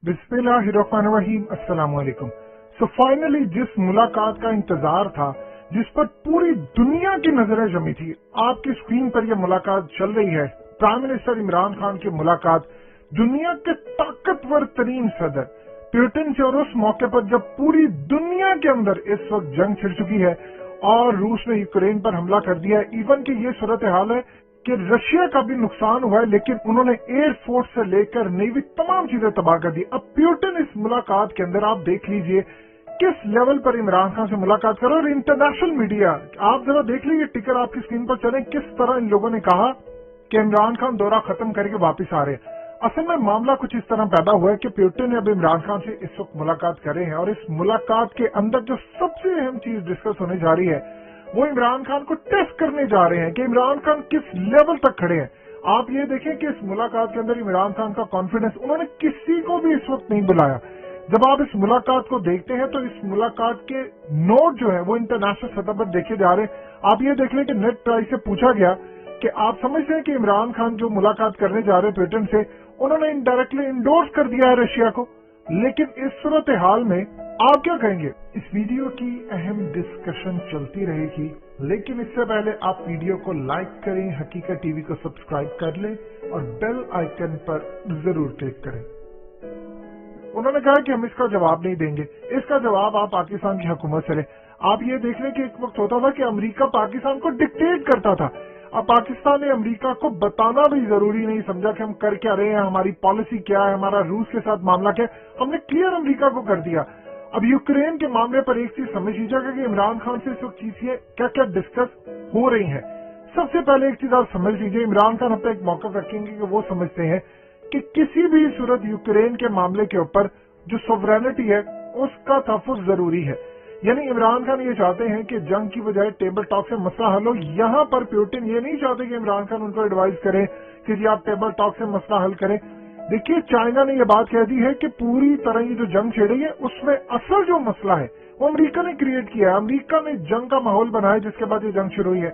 बिस्मिल्लाहिर्रहमानिर्रहीम, अस्सलाम वालेकुम। सो फाइनली जिस मुलाकात का इंतजार था, जिस पर पूरी दुनिया की नजरें जमी थी, आपकी स्क्रीन पर यह मुलाकात चल रही है। प्राइम मिनिस्टर इमरान खान की मुलाकात दुनिया के ताकतवर तरीन सदर पुतिन से, और उस मौके पर जब पूरी दुनिया के अंदर इस वक्त जंग छिड़ चुकी है और रूस ने यूक्रेन पर हमला कर दिया है। इवन की ये सूरत हाल है कि रशिया का भी नुकसान हुआ है, लेकिन उन्होंने एयरफोर्स से लेकर नेवी तमाम चीजें तबाह कर दी। अब पुतिन इस मुलाकात के अंदर आप देख लीजिए किस लेवल पर इमरान खान से मुलाकात करो, और इंटरनेशनल मीडिया आप जरा देख लीजिए, टिकर आपकी स्क्रीन पर चले, किस तरह इन लोगों ने कहा कि इमरान खान दौरा खत्म करके वापस आ रहे हैं। असल में मामला कुछ इस तरह पैदा हुआ है कि पुतिन ने अब इमरान खान से इस वक्त मुलाकात करे हैं, और इस मुलाकात के अंदर जो सबसे अहम चीज डिस्कस होने जा रही है वो इमरान खान को टेस्ट करने जा रहे हैं कि इमरान खान किस लेवल तक खड़े हैं। आप ये देखें कि इस मुलाकात के अंदर इमरान खान का कॉन्फिडेंस, उन्होंने किसी को भी इस वक्त नहीं बुलाया। जब आप इस मुलाकात को देखते हैं तो इस मुलाकात के नोट जो है वो इंटरनेशनल सतह पर देखे जा रहे हैं। आप ये देख लें कि नेट प्राइस से पूछा गया कि आप समझते हैं कि इमरान खान जो मुलाकात करने जा रहे हैं पुतिन से, उन्होंने इनडायरेक्टली इंडोर्स कर दिया है रशिया को। लेकिन इस सूरत हाल में आप क्या कहेंगे? इस वीडियो की अहम डिस्कशन चलती रहेगी, लेकिन इससे पहले आप वीडियो को लाइक करें, हकीकत टीवी को सब्सक्राइब कर लें और बेल आइकन पर जरूर क्लिक करें। उन्होंने कहा कि हम इसका जवाब नहीं देंगे, इसका जवाब आप पाकिस्तान की हुकूमत से लें। आप ये देख लें कि एक वक्त होता था कि अमेरिका पाकिस्तान को डिक्टेट करता था। अब पाकिस्तान ने अमेरिका को बताना भी जरूरी नहीं समझा कि हम कर क्या रहे हैं, हमारी पॉलिसी क्या है, हमारा रूस के साथ मामला क्या है, हमने क्लियर अमेरिका को कर दिया। अब यूक्रेन के मामले पर एक चीज समझ लीजिएगा कि इमरान खान से इस वक्त चीजें क्या क्या डिस्कस हो रही हैं। सबसे पहले एक चीज आप समझ लीजिए, इमरान खान अपना एक मौका रखेंगे कि वो समझते हैं कि किसी भी सूरत यूक्रेन के मामले के ऊपर जो सॉवरेनिटी है उसका तहफ़्फ़ुज़ जरूरी है। यानी इमरान खान ये चाहते हैं कि जंग की बजाय टेबल टॉक से मसला हल हो। यहाँ पर पुतिन ये नहीं चाहते कि इमरान खान उनको एडवाइस करें कि जी आप टेबल टॉक से मसला हल करें। देखिए, चाइना ने यह बात कह दी है कि पूरी तरह ये जो जंग छेड़ी है उसमें असल जो मसला है वो अमेरिका ने क्रिएट किया है। अमेरिका ने जंग का माहौल बनाया जिसके बाद ये जंग शुरू हुई है।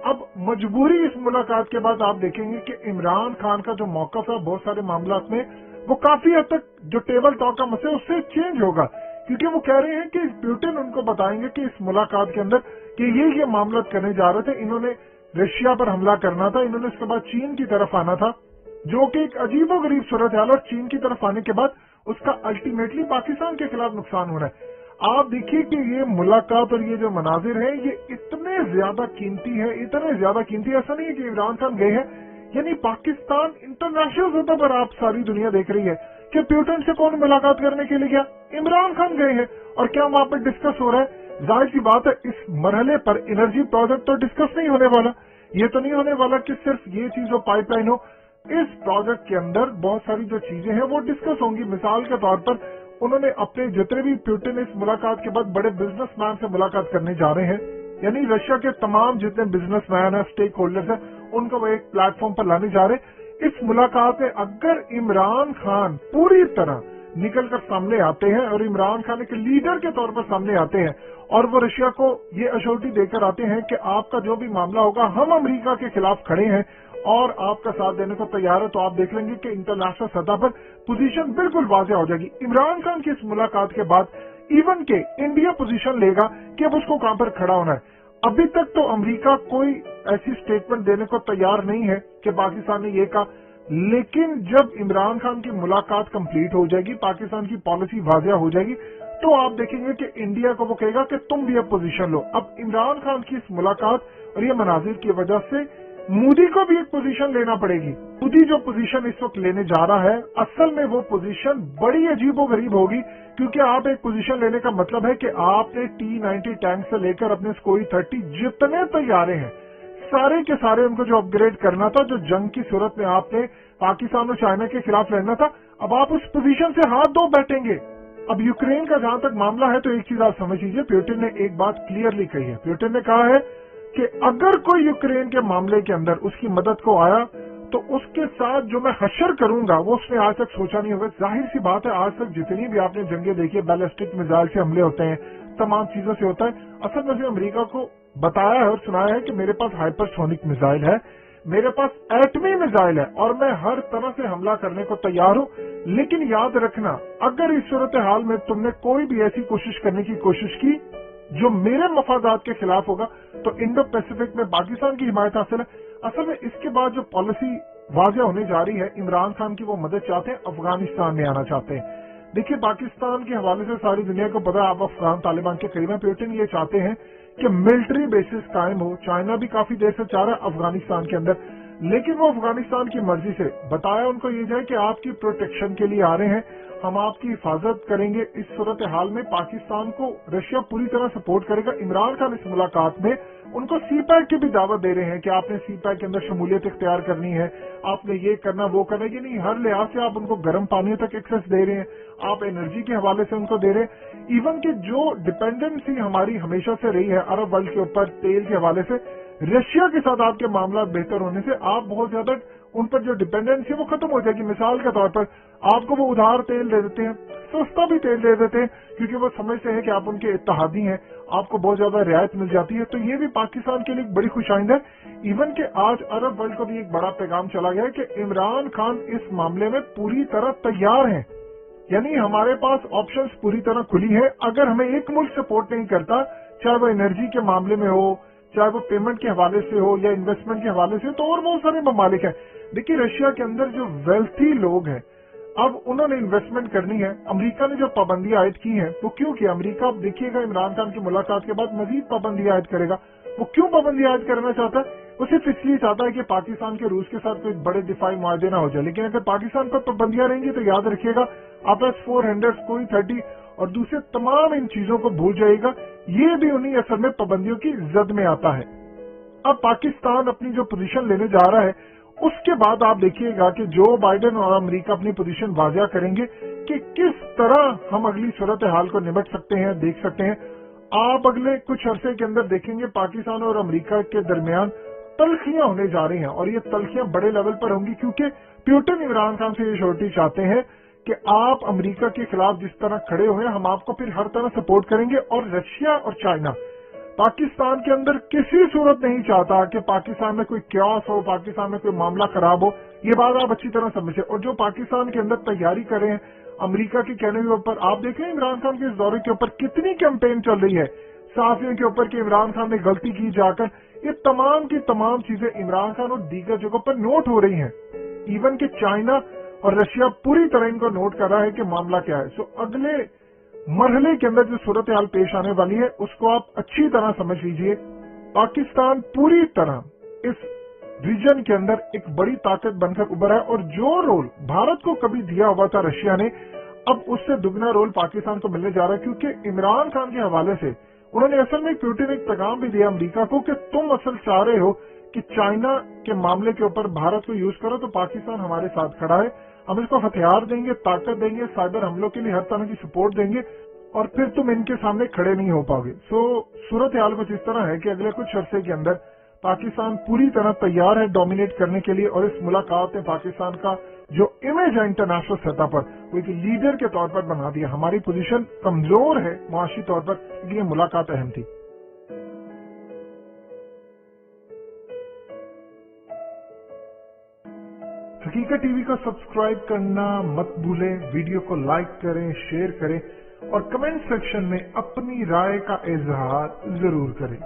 अब मजबूरी इस मुलाकात के बाद आप देखेंगे कि इमरान खान का जो मौक़िफ़ है बहुत सारे मामला में वो काफी हद तक जो टेबल टॉक का मसला है उससे चेंज होगा, क्योंकि वो कह रहे हैं कि पुतिन उनको बताएंगे कि इस मुलाकात के अंदर कि ये मामला करने जा रहे थे, इन्होंने रशिया पर हमला करना था, इन्होंने उसके बाद चीन की तरफ आना था, जो कि एक अजीबोगरीब सूरत हाल, और चीन की तरफ आने के बाद उसका अल्टीमेटली पाकिस्तान के खिलाफ नुकसान होना है। आप देखिए कि ये मुलाकात और ये जो मनाजिर है ये इतने ज्यादा कीमती है, इतने ज्यादा कीमती है। ऐसा नहीं है कि इमरान खान गए हैं, यानी पाकिस्तान इंटरनेशनल सतह पर आप सारी दुनिया देख रही है कि पुतिन से कौन मुलाकात करने के लिए गया, इमरान खान गए हैं। और क्या वहां पर डिस्कस हो रहा है? जाहिर सी बात है इस मरहले पर एनर्जी प्रोजेक्ट तो डिस्कस नहीं होने वाला। ये तो नहीं होने वाला कि सिर्फ ये चीज हो, पाइपलाइन हो। इस प्रोजेक्ट के अंदर बहुत सारी जो चीजें हैं वो डिस्कस होंगी। मिसाल के तौर पर उन्होंने अपने जितने भी पुतिन इस मुलाकात के बाद बड़े बिजनेसमैन से मुलाकात करने जा रहे हैं, यानी रशिया के तमाम जितने बिजनेसमैन है, स्टेक होल्डर्स है, उनको वो एक प्लेटफॉर्म पर लाने जा रहे हैं। इस मुलाकात में अगर इमरान खान पूरी तरह निकलकर सामने आते हैं और इमरान खान एक लीडर के तौर पर सामने आते हैं और वो रशिया को ये अश्योरिटी देकर आते हैं कि आपका जो भी मामला होगा हम अमेरिका के खिलाफ खड़े हैं और आपका साथ देने को तैयार है, तो आप देख लेंगे कि इंटरनेशनल सतह पर पोजीशन बिल्कुल वाज़ेह हो जाएगी। इमरान खान की इस मुलाकात के बाद इवन के इंडिया पोजीशन लेगा कि अब उसको कहां पर खड़ा होना है। अभी तक तो अमेरिका कोई ऐसी स्टेटमेंट देने को तैयार नहीं है कि पाकिस्तान ने ये कहा, लेकिन जब इमरान खान की मुलाकात कंप्लीट हो जाएगी, पाकिस्तान की पॉलिसी वाज़ेह हो जाएगी, तो आप देखेंगे कि इंडिया को वो कहेगा कि तुम भी अब पोजीशन लो। अब इमरान खान की इस मुलाकात और ये मनाजिर की वजह से मोदी को भी एक पोजीशन लेना पड़ेगी। मोदी जो पोजीशन इस वक्त लेने जा रहा है, असल में वो पोजीशन बड़ी अजीबोगरीब होगी, क्योंकि आप एक पोजीशन लेने का मतलब है कि आपने T-90 टैंक से लेकर अपने Sukhoi 30 जितने तैयारे हैं सारे के सारे उनको जो अपग्रेड करना था, जो जंग की सूरत में आपने पाकिस्तान और चाइना के खिलाफ लड़ना था, अब आप उस पोजीशन से हाथ धो बैठेंगे। अब यूक्रेन का जहां तक मामला है तो एक चीज आप समझ लीजिए, पुतिन ने एक बात क्लियरली कही है। पुतिन ने कहा है कि अगर कोई यूक्रेन के मामले के अंदर उसकी मदद को आया तो उसके साथ जो मैं हशर करूंगा वो उसने आज तक सोचा नहीं होगा। जाहिर सी बात है, आज तक जितनी भी आपने जंगें देखी, बैलिस्टिक मिसाइल से हमले होते हैं, तमाम चीजों से होता है। असल में अमेरिका को बताया है और सुनाया है कि मेरे पास हाइपरसोनिक मिसाइल है, میرے पास एटमी मिसाइल है और मैं हर तरह से हमला करने को तैयार हूं, लेकिन याद रखना अगर इस सूरत हाल में तुमने कोई भी ऐसी कोशिश करने की कोशिश की जो मेरे मफादात के खिलाफ होगा तो इंडो पैसिफिक में पाकिस्तान की हिमायत हासिल है। असल में इसके बाद जो पॉलिसी वाज़ेह होने जा रही है, इमरान खान की वो मदद चाहते हैं, अफगानिस्तान में आना चाहते हैं। देखिए पाकिस्तान के हवाले से सारी दुनिया को पता है आप अफगान तालिबान के करीब हैं। पुतिन ये चाहते हैं कि मिलिट्री बेसिस कायम हो। चाइना भी काफी देर से चाह रहा है अफगानिस्तान के अंदर, लेकिन वो अफगानिस्तान की मर्जी से बताया उनको ये जाए कि आपकी प्रोटेक्शन के लिए आ रहे हैं, हम आपकी हिफाजत करेंगे। इस सूरत हाल में पाकिस्तान को रशिया पूरी तरह सपोर्ट करेगा। इमरान खान इस मुलाकात में उनको सीपैक की भी दावत दे रहे हैं कि आपने सीपैक के अंदर शमूलियत इख्तियार करनी है, आपने ये करना वो करना, ये नहीं, हर लिहाज से आप उनको गर्म पानी तक एक्सेस दे रहे हैं, आप एनर्जी के हवाले से उनको दे रहे हैं। इवन कि जो डिपेंडेंसी हमारी हमेशा से रही है अरब वर्ल्ड के ऊपर तेल के हवाले से, रशिया के साथ आपके मामला बेहतर होने से आप बहुत ज्यादा उन पर जो डिपेंडेंसी है वो खत्म हो जाएगी। मिसाल के तौर पर आपको वो उधार तेल दे देते हैं, सस्ता भी तेल दे देते हैं, क्योंकि वो समझते हैं कि आप उनके इत्तेहादी हैं, आपको बहुत ज्यादा रियायत मिल जाती है। तो ये भी पाकिस्तान के लिए एक बड़ी खुशाइंद है। इवन कि आज अरब वर्ल्ड को भी एक बड़ा पैगाम चला गया है कि इमरान खान इस मामले में पूरी तरह तैयार हैं, यानी हमारे पास ऑप्शंस पूरी तरह खुली है। अगर हमें एक मुल्क सपोर्ट नहीं करता, चाहे वो एनर्जी के मामले में हो, चाहे वो पेमेंट के हवाले से हो या इन्वेस्टमेंट के हवाले से, तो और बहुत सारे ममालिक हैं। देखिए रशिया के अंदर जो वेल्थी लोग हैं, अब उन्होंने इन्वेस्टमेंट करनी है। अमेरिका ने जो पाबंदियां आयद की हैं वो क्यों किया? अमेरिका आप देखिएगा इमरान खान की मुलाकात के बाद मजीद पाबंदियां आयद करेगा। वो क्यों पाबंदियां आयद करना चाहता है? वो सिर्फ इसलिए चाहता है कि पाकिस्तान के रूस के साथ कोई बड़े दिफाई मुआहदे ना हो जाए। लेकिन अगर पाकिस्तान पर पाबंदियां रहेंगी तो याद रखिएगा आप S-400 कोई 30 और दूसरे तमाम इन चीजों को भूल जाएगा। ये भी उन्हीं असल में पाबंदियों की जद में आता है। अब पाकिस्तान अपनी जो पोजीशन लेने जा रहा है, उसके बाद आप देखिएगा कि जो बाइडेन और अमेरिका अपनी पोजीशन वाज़ेह करेंगे कि किस तरह हम अगली सूरत हाल को निपट सकते हैं, देख सकते हैं। आप अगले कुछ अरसे के अंदर देखेंगे पाकिस्तान और अमेरिका के दरमियान तल्खियां होने जा रही हैं, और ये तल्खियां बड़े लेवल पर होंगी, क्योंकि पुतिन इमरान खान से ये श्योरिटी चाहते हैं कि आप अमेरिका के खिलाफ जिस तरह खड़े हुए हैं, हम आपको फिर हर तरह सपोर्ट करेंगे। और रशिया और चाइना पाकिस्तान के अंदर किसी सूरत नहीं चाहता कि पाकिस्तान में कोई क्यास हो, पाकिस्तान में कोई मामला खराब हो। ये बात आप अच्छी तरह समझे। और जो पाकिस्तान के अंदर तैयारी कर रहे हैं अमेरिका के कहने के ऊपर, आप देखें इमरान खान के इस दौरे के ऊपर कितनी कैंपेन चल रही है सहाफियों के ऊपर कि इमरान खान ने गलती की जाकर। ये तमाम की तमाम चीजें इमरान खान और दीगर जगहों पर नोट हो रही हैं। इवन कि चाइना और रशिया पूरी तरह इनको नोट कर रहा है कि मामला क्या है। सो अगले मरहले के अंदर जो सूरत हाल पेश आने वाली है उसको आप अच्छी तरह समझ लीजिए। पाकिस्तान पूरी तरह इस रीजन के अंदर एक बड़ी ताकत बनकर उभरा है, और जो रोल भारत को कभी दिया हुआ था रशिया ने, अब उससे दुगना रोल पाकिस्तान को मिलने जा रहा है। क्योंकि इमरान खान के हवाले से उन्होंने असल में पुतिन एक पैगाम भी दिया अमेरिका को कि तुम असल चाह रहे हो कि चाइना के मामले के ऊपर भारत को यूज करो, तो पाकिस्तान हमारे साथ खड़ा है, हम इसको हथियार देंगे, ताकत देंगे, साइबर हमलों के लिए हर तरह की सपोर्ट देंगे, और फिर तुम इनके सामने खड़े नहीं हो पाओगे। सो सूरत हाल कुछ इस तरह है कि अगले कुछ अरसे के अंदर पाकिस्तान पूरी तरह तैयार है डोमिनेट करने के लिए। और इस मुलाकात ने पाकिस्तान का जो इमेज है इंटरनेशनल सतह पर, वो एक लीडर के तौर पर बना दिया। हमारी पोजीशन कमजोर है मुआशी तौर पर, इसलिए मुलाकात अहम थी। हकीकत टीवी को सब्सक्राइब करना मत भूलें, वीडियो को लाइक करें, शेयर करें और कमेंट सेक्शन में अपनी राय का इजहार जरूर करें।